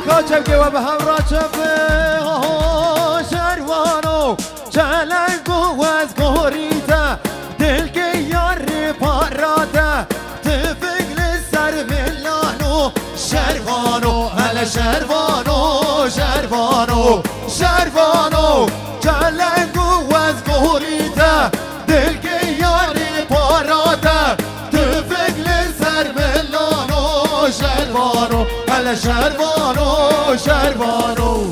كاتب و به هم راجب شروانو چلنگ و از گوریده دل که یار پاراده تفقل سر ملانو شروانو هل شروانو شروانو شروانو چلنگ و از گوریده دل که یار پاراده تفقل سر ملانو شروانو هل شروانو شروانو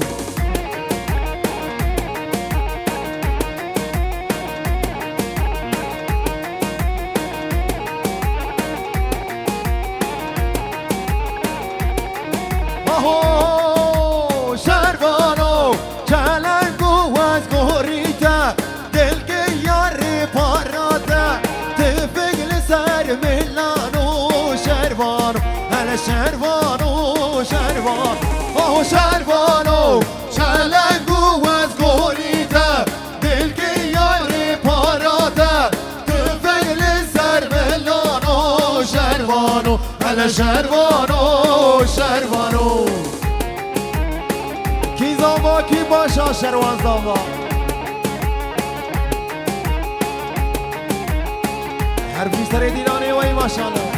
شروانو چلنگو از گوریده دل که یار پاراده تفقل سر ملانو شروانو هل شروانو شروان شروانو چلنگو از گوریده دل که یار پاراده تفقل سر ملانو شروانو هل شروانو شروانو کی زاوا کی باشا شروان زاوا هر بیشتر دیرانه وای ماشاءالله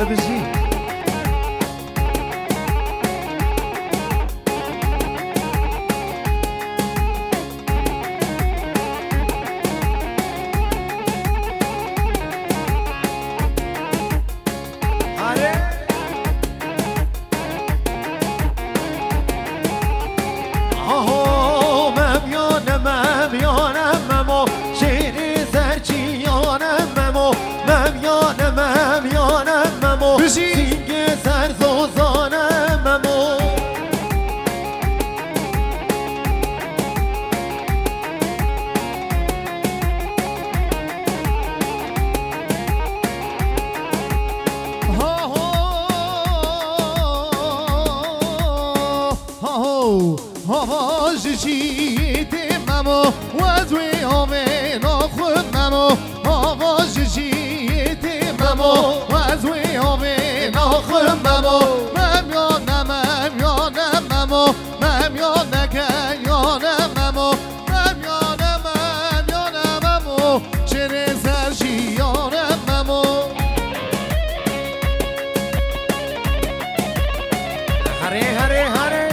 بشی سینگ سرزوزانم امو جیتیم امو وزوی آمین آخون امو جیتیم امو وزوی آمین آخون امو ممیانم امو ممیانم امو ممیانم امو چنه سرجیانم امو هره هره هره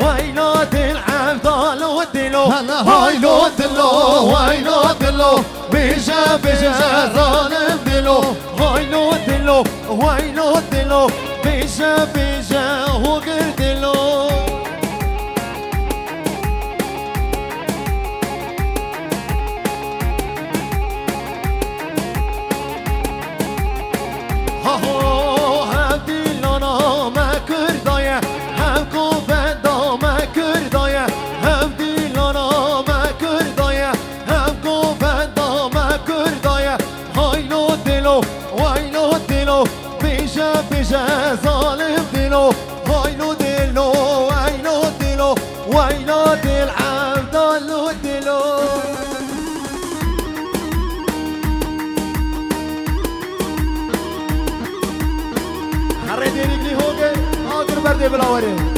ويلو دل عبدال ودلو ويلو دلو ويلو دلو بيجا بيجا ظالم دلو ويلو دلو ويلو دلو بيجا بيجا وقر دلو بيجا ظالم دلو ويلو دلو ويلو دلو ويلو دل عبدالو دلو حري دي رجلي هوجي هاجر بردي بلاوري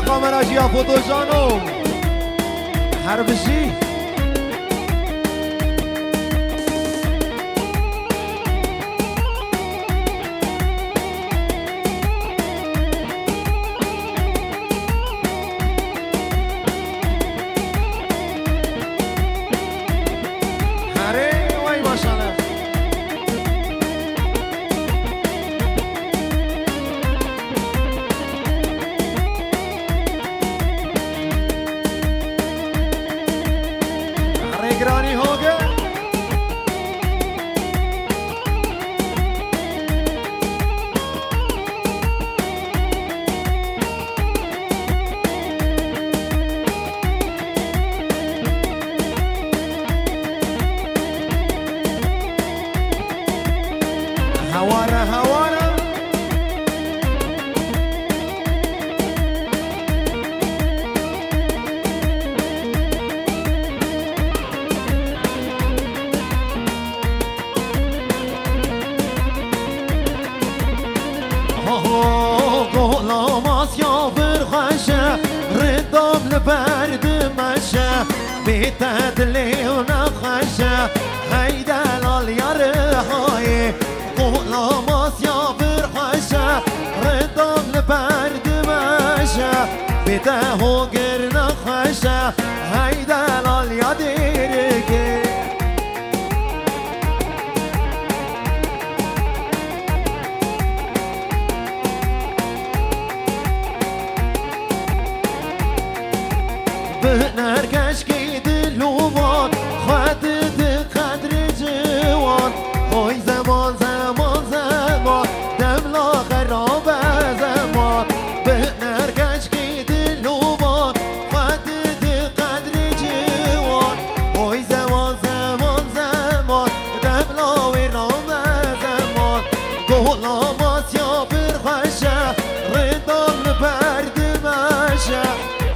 کامرا جیا فوتو جانو حربشی گرانی هوگه هواره هواره ردام لبرد مشه بیتدلی و نخشه هیدلال یاره های قولام آسیا برخشه ردام لبرد مشه بیته هوگر نخشه هیدلال یادیرگه نرگش کی دلوان خودت قدر جوان خوی زمان زمان زمان دملا خراب زمان به نرگش کی دلوان خودت قدر جوان خوی زمان زمان زمان دملا ویرام زمان گولا ماسیا برخشه ردام لبرد مشه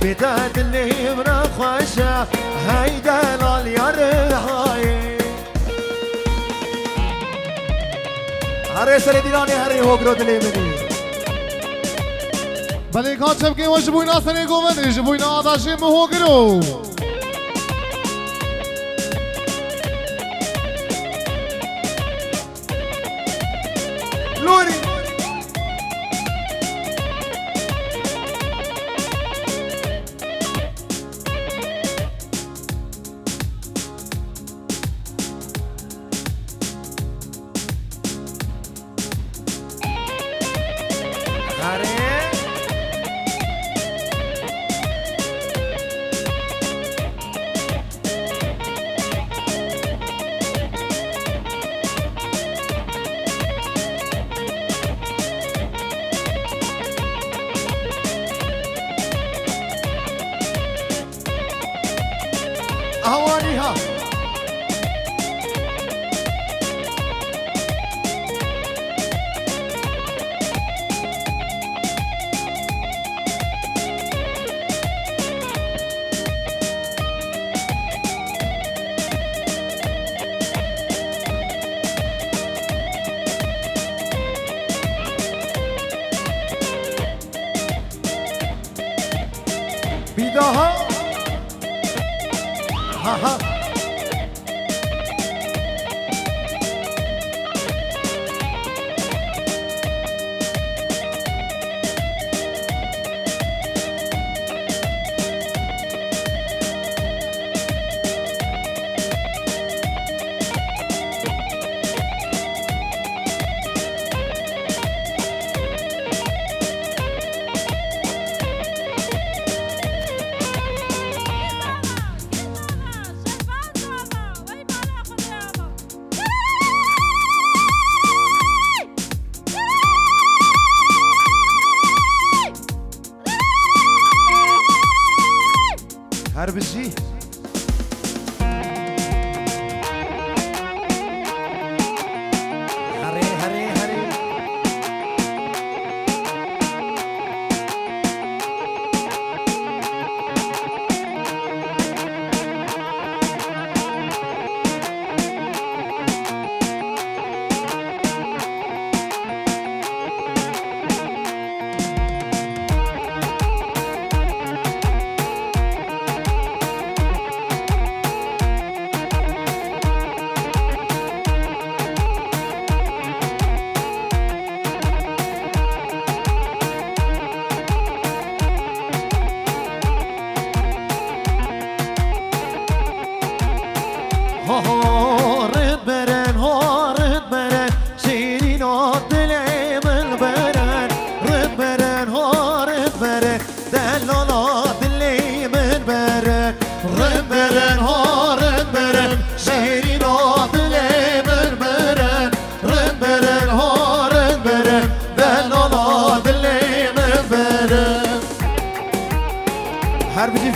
بداد اللي من خوشه هيدا اليار هاي هره سر دیرانی هره هوگرو دلی منی بله کاتب که وش بوینا سری گوندش بوینا آداشی مهوگرو لوری أهوانيها بداها ها ها شفا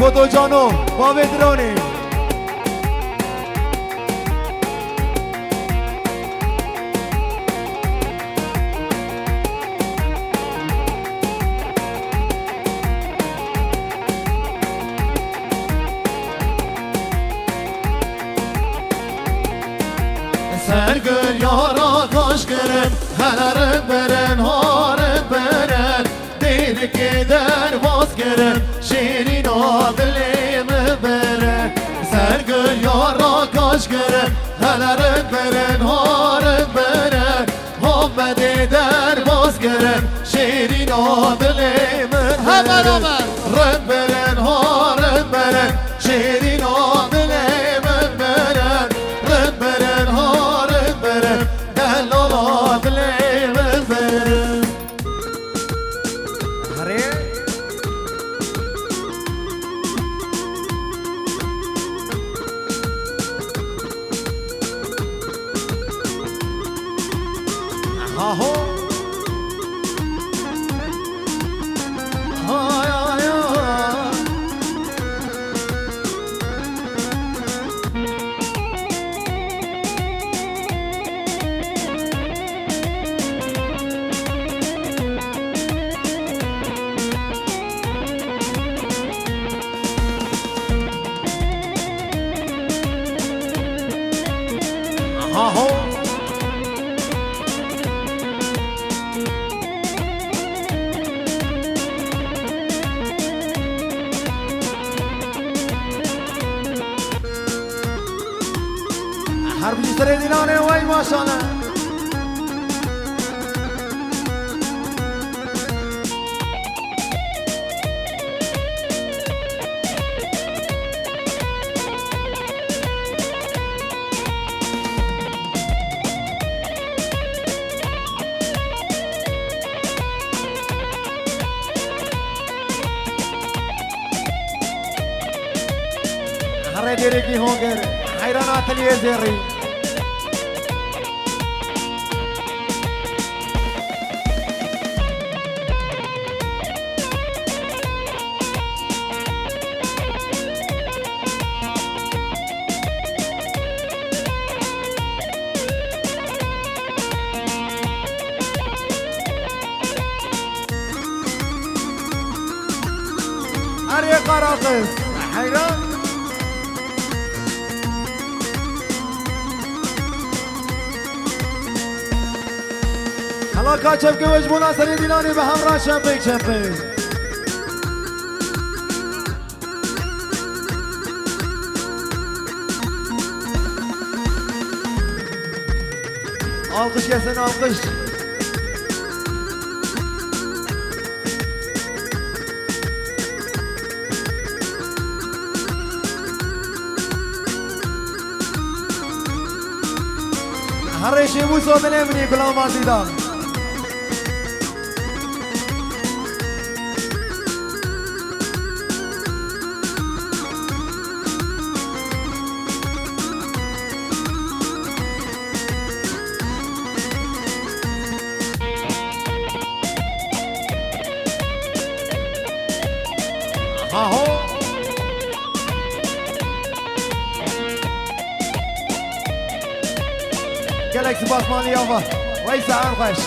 فوتو جانو با درونی Sergül yara kaş kırın, heların beren, harın beren. Dedik eder vaz kırın, şirin adlimi beren. Sergül yara kaş kırın, heların beren, harın beren. Muhabbet eder vaz kırın, şirin adlimi beren. Hemen hemen. Rın beren, harın beren, şirin adlimi beren. Rın beren, harın beren, delal adlimi beren. هره ها هو Ay ay ay. ها هو حرب جسر دینانه وای ماشاءالله हरे देरे की होंगे हैरान आतलिए जेरी अरे قراقص حیران حالا کاچم که وجبون اصلی دینانی به همراه چمپی چمپی alkış gelsin alkış هر شی بو صوت نمیدی بلا مازیدان ها هو جالكسي باسماني يابا ويسع ارخش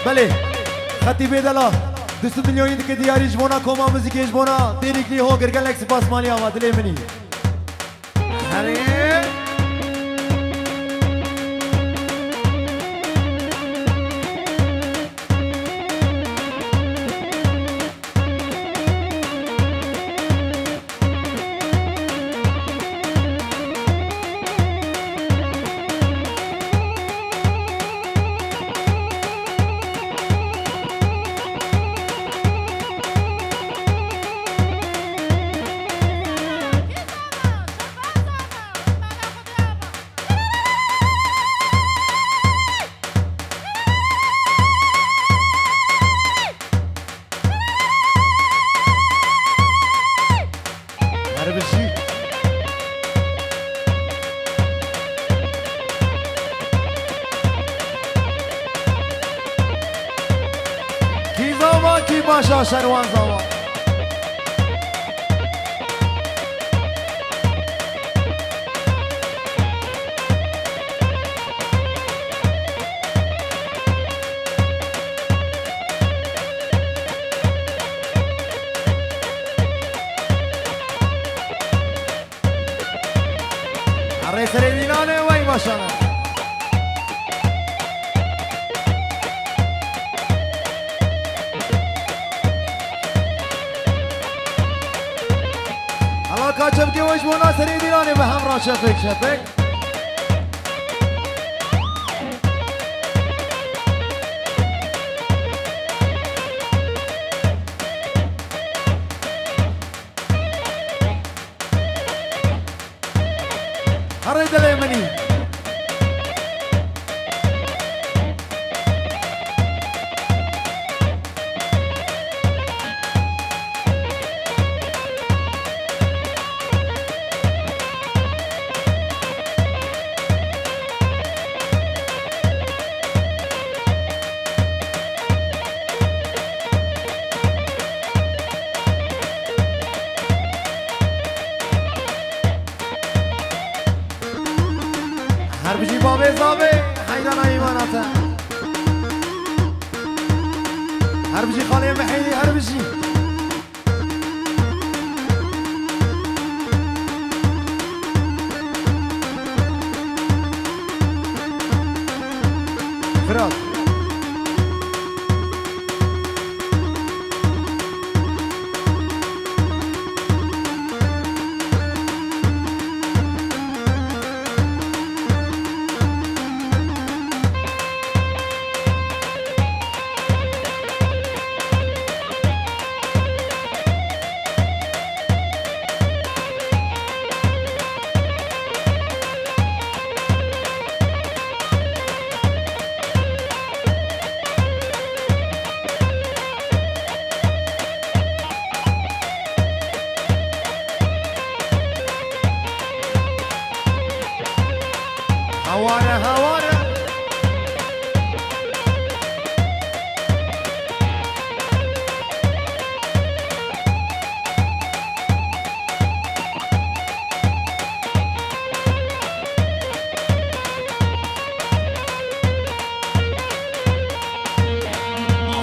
بله خطی بیدلا 200 میلیونی که دیاری جبونا کما موزیکی جبونا دیریکلی ها گرگلک سپاس مالی آمد دلی منی هلی باشا شروان زوا الرئيس الإيراني وين ما شاء الله كاتب كي وش بونا سري ديراني بهم شفك شفك هريد اليمني هر بجی بابه زابه حیدان ایماناته هر بجی خاله محیدی هر بجی فراد هوانا هوانا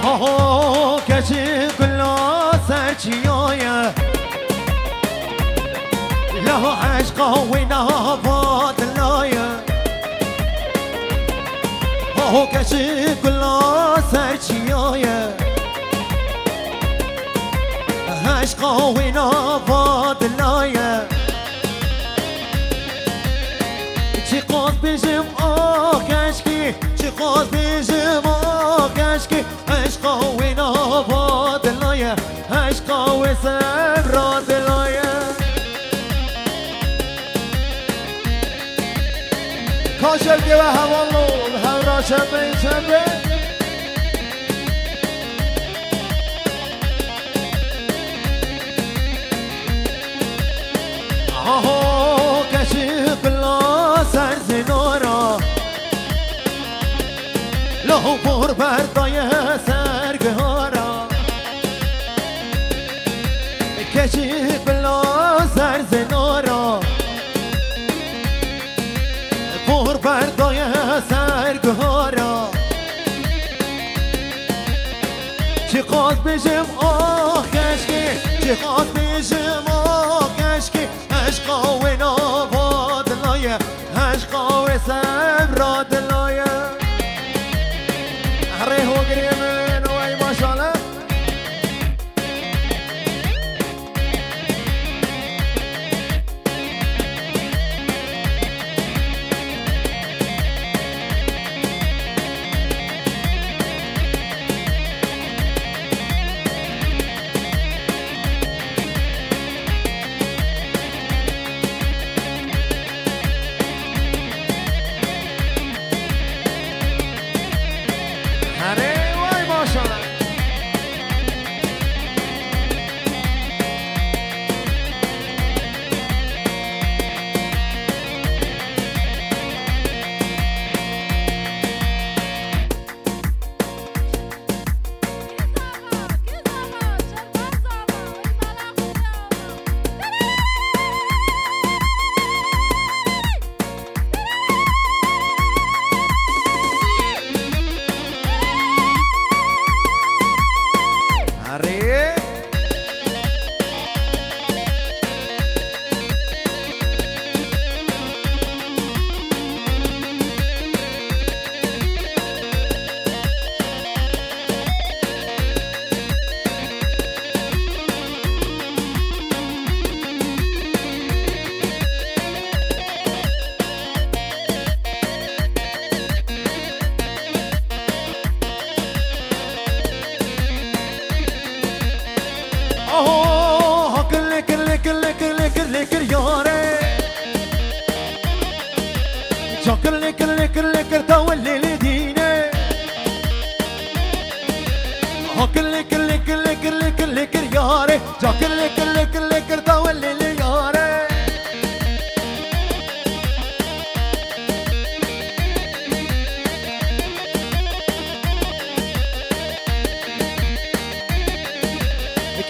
هو كشي كله سرچيايا له عشقه وينها فات اللايا هو كشي كله سرچيايا عشقه وينها فات اللايا چی قاس بجم کشکی چی قاس بجم کشکی عشقا و نافا دلایه عشقا و سبرا دلایه کاشل که به هوالون هم را شبه شبه آها کشی بلا سر زنارا لهو پر بردای سرگهارا کشی بلا سر زنارا پر بردای سرگهارا خواست بشم آه کشکی چه خواست بشم آه کشکی عشقا و نابا دلایه عشقا و صبرا دلایه هره هو گریم نوی ماشالله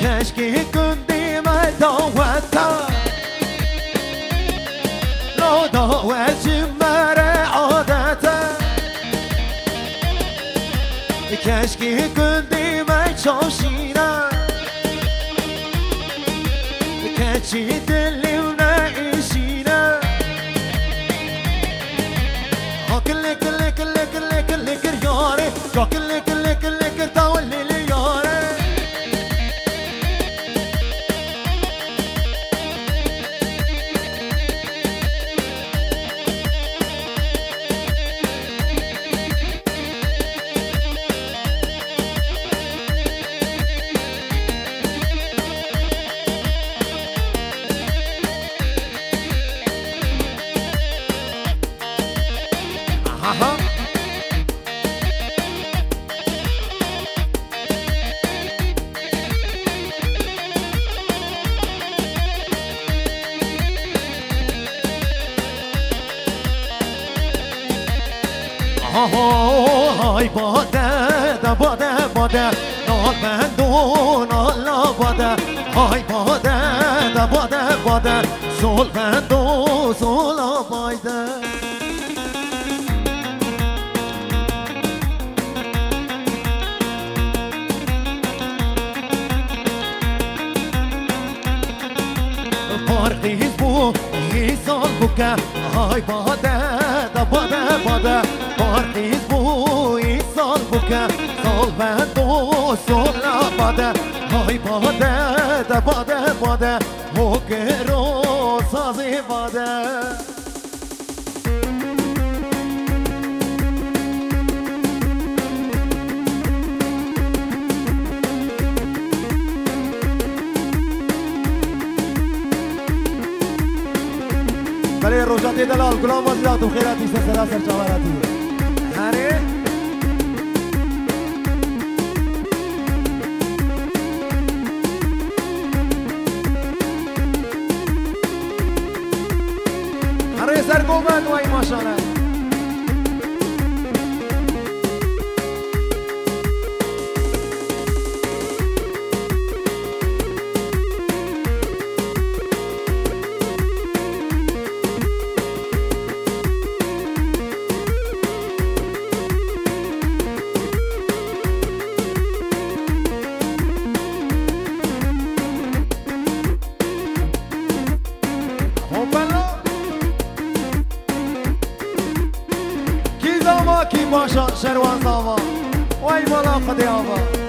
كشكي كنتي ما دوتها لو دوت مر عادتها كشكي كنتي ما تشوشينا كشي دلي ونعيشينا كل كل كل كل كل كل ياري كل كل كل كل تولي لي ياري هاي باده دا باده باده نال بندو نال باده هاي باده دا باده باده سول بندو سول باده پارقیز بو ایسال بکه هاي باده دا باده باده پارقیز بو ایسال بکه سال بندو سال باده های باده دا باده باده موگرو سازی باده بله روشن دلال گلام وزیرات و خیراتی سرسرا سرچاوراتی هره هره سرگوبند وای ماشانه وای بالا خدای آقا